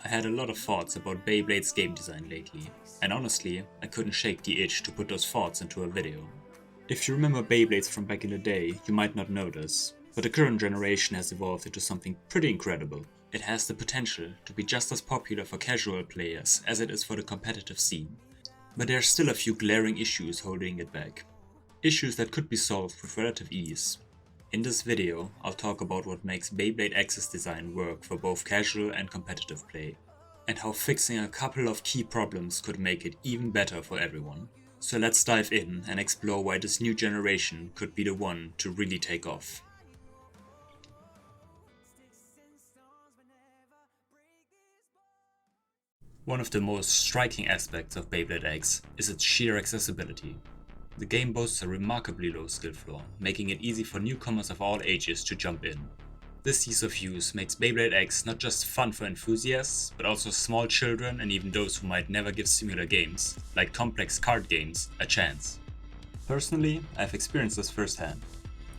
I had a lot of thoughts about Beyblade's game design lately, and honestly, I couldn't shake the itch to put those thoughts into a video. If you remember Beyblades from back in the day, you might not know this, but the current generation has evolved into something pretty incredible. It has the potential to be just as popular for casual players as it is for the competitive scene. But there are still a few glaring issues holding it back. Issues that could be solved with relative ease. In this video, I'll talk about what makes Beyblade X's design work for both casual and competitive play, and how fixing a couple of key problems could make it even better for everyone. So let's dive in and explore why this new generation could be the one to really take off. One of the most striking aspects of Beyblade X is its sheer accessibility. The game boasts a remarkably low skill floor, making it easy for newcomers of all ages to jump in. This ease of use makes Beyblade X not just fun for enthusiasts, but also small children and even those who might never give similar games, like complex card games, a chance. Personally, I've experienced this firsthand.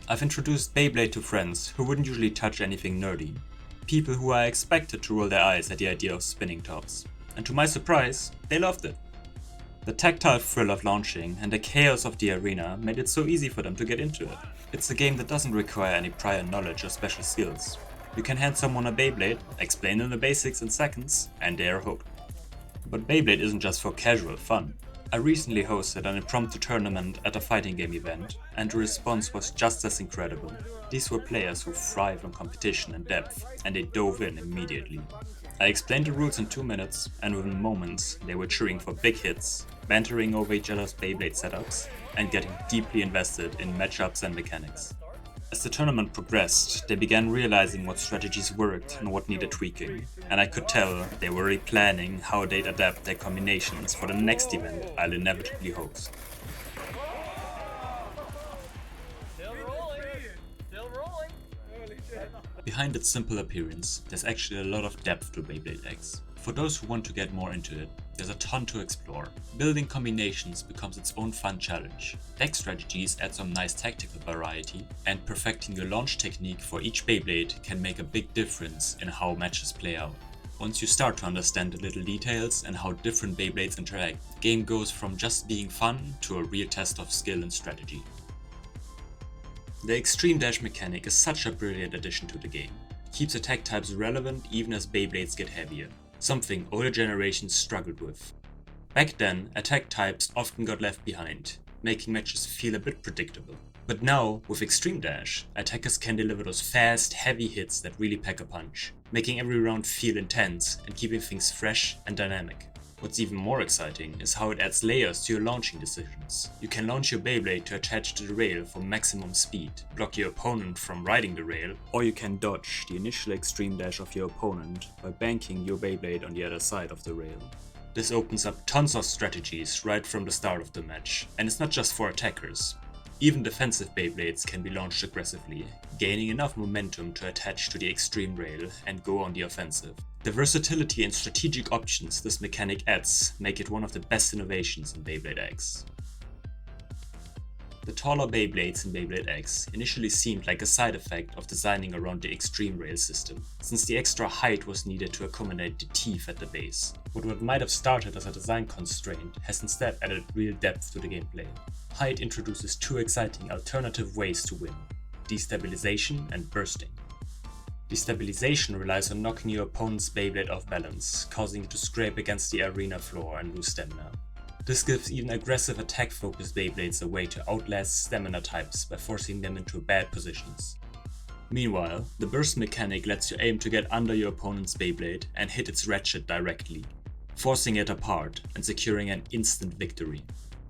I've introduced Beyblade to friends who wouldn't usually touch anything nerdy, people who are expected to roll their eyes at the idea of spinning tops, and to my surprise, they loved it. The tactile thrill of launching and the chaos of the arena made it so easy for them to get into it. It's a game that doesn't require any prior knowledge or special skills. You can hand someone a Beyblade, explain them the basics in seconds, and they are hooked. But Beyblade isn't just for casual fun. I recently hosted an impromptu tournament at a fighting game event, and the response was just as incredible. These were players who thrive on competition and depth, and they dove in immediately. I explained the rules in 2 minutes, and within moments they were cheering for big hits, bantering over each other's Beyblade setups, and getting deeply invested in matchups and mechanics. As the tournament progressed, they began realizing what strategies worked and what needed tweaking, and I could tell they were already planning how they'd adapt their combinations for the next event I'll inevitably host. Behind its simple appearance, there's actually a lot of depth to Beyblade X. For those who want to get more into it, there's a ton to explore. Building combinations becomes its own fun challenge. Deck strategies add some nice tactical variety, and perfecting your launch technique for each Beyblade can make a big difference in how matches play out. Once you start to understand the little details and how different Beyblades interact, the game goes from just being fun to a real test of skill and strategy. The Extreme Dash mechanic is such a brilliant addition to the game. It keeps attack types relevant even as Beyblades get heavier, something older generations struggled with. Back then, attack types often got left behind, making matches feel a bit predictable. But now, with Extreme Dash, attackers can deliver those fast, heavy hits that really pack a punch, making every round feel intense and keeping things fresh and dynamic. What's even more exciting is how it adds layers to your launching decisions. You can launch your Beyblade to attach to the rail for maximum speed, block your opponent from riding the rail, or you can dodge the initial extreme dash of your opponent by banking your Beyblade on the other side of the rail. This opens up tons of strategies right from the start of the match, and it's not just for attackers. Even defensive Beyblades can be launched aggressively, gaining enough momentum to attach to the extreme rail and go on the offensive. The versatility and strategic options this mechanic adds make it one of the best innovations in Beyblade X. The taller Beyblades in Beyblade X initially seemed like a side effect of designing around the extreme rail system, since the extra height was needed to accommodate the teeth at the base. But what might have started as a design constraint has instead added real depth to the gameplay. Height introduces two exciting alternative ways to win: destabilization and bursting. Destabilization relies on knocking your opponent's Beyblade off balance, causing it to scrape against the arena floor and lose stamina. This gives even aggressive attack-focused Beyblades a way to outlast stamina types by forcing them into bad positions. Meanwhile, the burst mechanic lets you aim to get under your opponent's Beyblade and hit its ratchet directly, forcing it apart and securing an instant victory.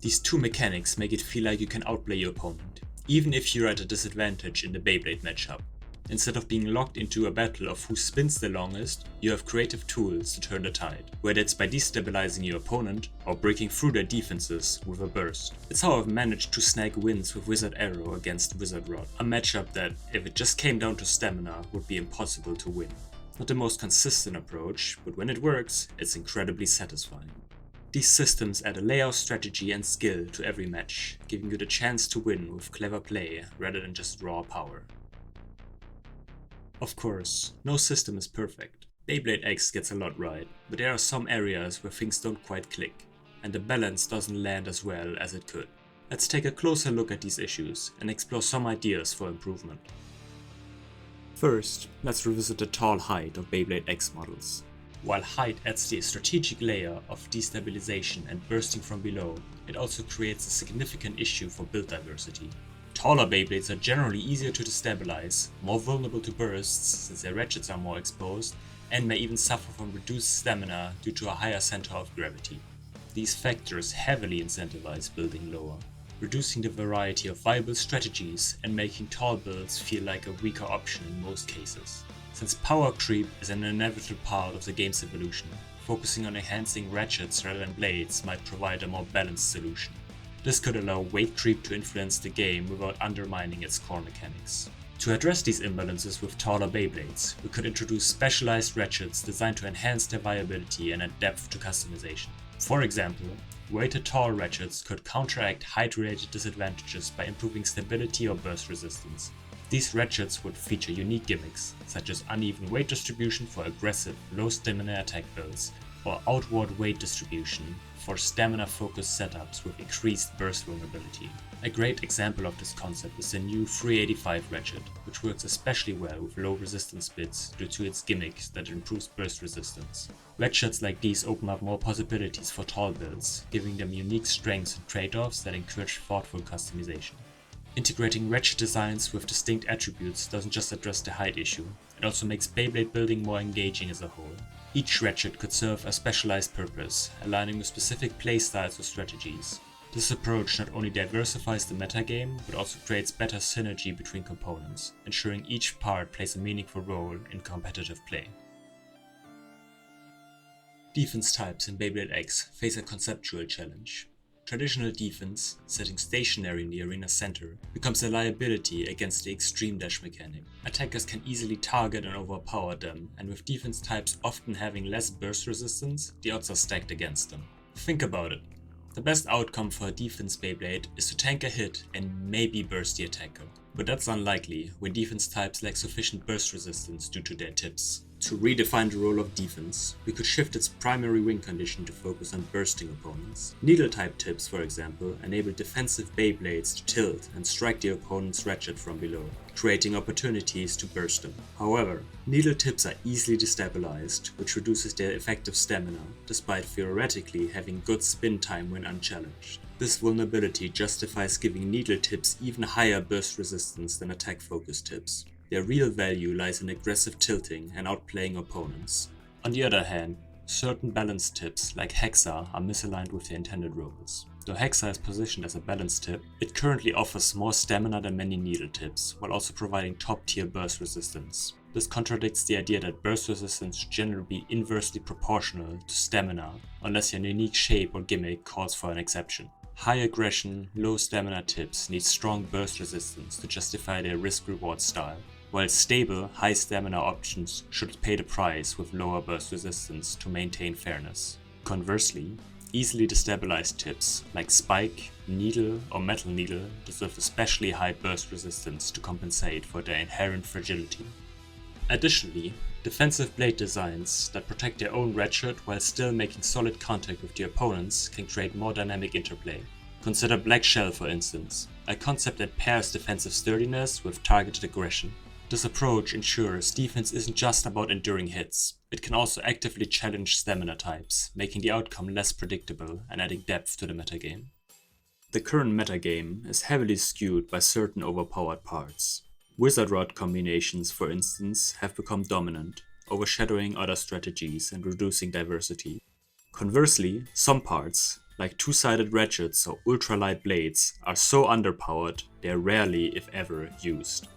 These two mechanics make it feel like you can outplay your opponent, even if you're at a disadvantage in the Beyblade matchup. Instead of being locked into a battle of who spins the longest, you have creative tools to turn the tide, whether it's by destabilizing your opponent or breaking through their defenses with a burst. It's how I've managed to snag wins with Wizard Arrow against Wizard Rod, a matchup that, if it just came down to stamina, would be impossible to win. Not the most consistent approach, but when it works, it's incredibly satisfying. These systems add a layer of strategy and skill to every match, giving you the chance to win with clever play rather than just raw power. Of course, no system is perfect. Beyblade X gets a lot right, but there are some areas where things don't quite click, and the balance doesn't land as well as it could. Let's take a closer look at these issues and explore some ideas for improvement. First, let's revisit the tall height of Beyblade X models. While height adds the strategic layer of destabilization and bursting from below, it also creates a significant issue for build diversity. Taller Beyblades are generally easier to destabilize, more vulnerable to bursts since their ratchets are more exposed, and may even suffer from reduced stamina due to a higher center of gravity. These factors heavily incentivize building lower, reducing the variety of viable strategies and making tall builds feel like a weaker option in most cases. Since power creep is an inevitable part of the game's evolution, focusing on enhancing ratchets rather than blades might provide a more balanced solution. This could allow weight creep to influence the game without undermining its core mechanics. To address these imbalances with taller Beyblades, we could introduce specialized ratchets designed to enhance their viability and add depth to customization. For example, weighted tall ratchets could counteract height-related disadvantages by improving stability or burst resistance. These ratchets would feature unique gimmicks, such as uneven weight distribution for aggressive, low stamina attack builds, or outward weight distribution for stamina-focused setups with increased burst vulnerability. A great example of this concept is the new 385 ratchet, which works especially well with low resistance bits due to its gimmicks that improves burst resistance. Ratchets like these open up more possibilities for tall builds, giving them unique strengths and trade-offs that encourage thoughtful customization. Integrating ratchet designs with distinct attributes doesn't just address the height issue, it also makes Beyblade building more engaging as a whole. Each ratchet could serve a specialized purpose, aligning with specific playstyles or strategies. This approach not only diversifies the metagame, but also creates better synergy between components, ensuring each part plays a meaningful role in competitive play. Defense types in Beyblade X face a conceptual challenge. Traditional defense, setting stationary in the arena center, becomes a liability against the extreme dash mechanic. Attackers can easily target and overpower them, and with defense types often having less burst resistance, the odds are stacked against them. Think about it. The best outcome for a defense Beyblade is to tank a hit and maybe burst the attacker, but that's unlikely when defense types lack sufficient burst resistance due to their tips. To redefine the role of defense, we could shift its primary win condition to focus on bursting opponents. Needle-type tips, for example, enable defensive Beyblades to tilt and strike the opponent's ratchet from below, creating opportunities to burst them. However, needle tips are easily destabilized, which reduces their effective stamina, despite theoretically having good spin time when unchallenged. This vulnerability justifies giving needle tips even higher burst resistance than attack-focused tips. Their real value lies in aggressive tilting and outplaying opponents. On the other hand, certain balance tips like Hexa are misaligned with their intended roles. Though Hexa is positioned as a balance tip, it currently offers more stamina than many needle tips, while also providing top-tier burst resistance. This contradicts the idea that burst resistance should generally be inversely proportional to stamina, unless your unique shape or gimmick calls for an exception. High aggression, low stamina tips need strong burst resistance to justify their risk-reward style, while stable, high stamina options should pay the price with lower burst resistance to maintain fairness. Conversely, easily destabilized tips like Spike, Needle, or Metal Needle deserve especially high burst resistance to compensate for their inherent fragility. Additionally, defensive blade designs that protect their own ratchet while still making solid contact with the opponents can create more dynamic interplay. Consider Black Shell, for instance, a concept that pairs defensive sturdiness with targeted aggression. This approach ensures defense isn't just about enduring hits, it can also actively challenge stamina types, making the outcome less predictable and adding depth to the metagame. The current metagame is heavily skewed by certain overpowered parts. Wizard Rod combinations, for instance, have become dominant, overshadowing other strategies and reducing diversity. Conversely, some parts, like two-sided ratchets or ultralight blades, are so underpowered they are rarely, if ever, used.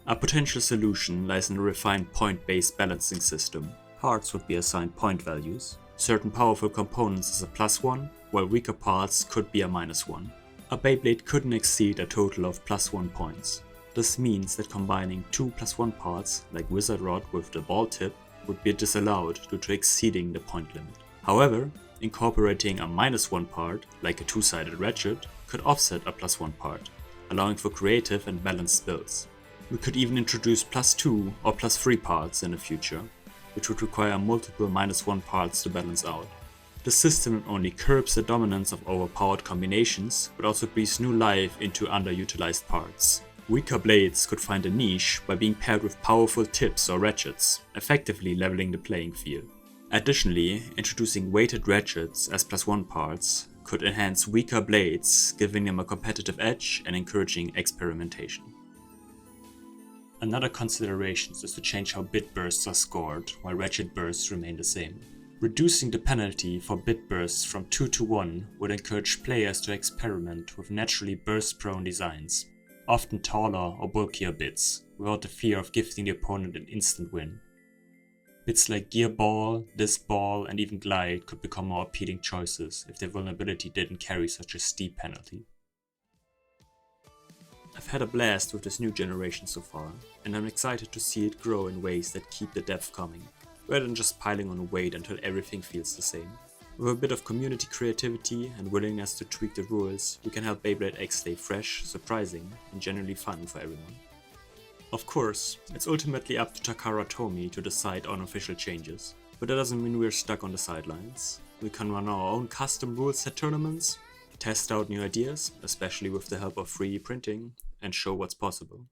A potential solution lies in a refined point-based balancing system. Parts would be assigned point values. Certain powerful components as a +1, while weaker parts could be a -1. A Beyblade couldn't exceed a total of +1 points. This means that combining 2 +1 parts, like Wizard Rod with the ball tip, would be disallowed due to exceeding the point limit. However, incorporating a -1 part, like a two-sided ratchet, could offset a +1 part, allowing for creative and balanced builds. We could even introduce +2 or +3 parts in the future. which would require multiple -1 parts to balance out. The system not only curbs the dominance of overpowered combinations, but also breathes new life into underutilized parts. Weaker blades could find a niche by being paired with powerful tips or ratchets, effectively leveling the playing field. Additionally, introducing weighted ratchets as +1 parts could enhance weaker blades, giving them a competitive edge and encouraging experimentation. Another consideration is to change how bit bursts are scored, while ratchet bursts remain the same. Reducing the penalty for bit bursts from 2 to 1 would encourage players to experiment with naturally burst-prone designs, often taller or bulkier bits, without the fear of gifting the opponent an instant win. Bits like Gear Ball, Disc Ball, and even Glide could become more appealing choices if their vulnerability didn't carry such a steep penalty. I've had a blast with this new generation so far, and I'm excited to see it grow in ways that keep the depth coming, rather than just piling on weight until everything feels the same. With a bit of community creativity and willingness to tweak the rules, we can help Beyblade X stay fresh, surprising, and generally fun for everyone. Of course, it's ultimately up to Takara Tomy to decide on official changes, but that doesn't mean we're stuck on the sidelines. We can run our own custom rule set tournaments, test out new ideas, especially with the help of 3D printing, and show what's possible.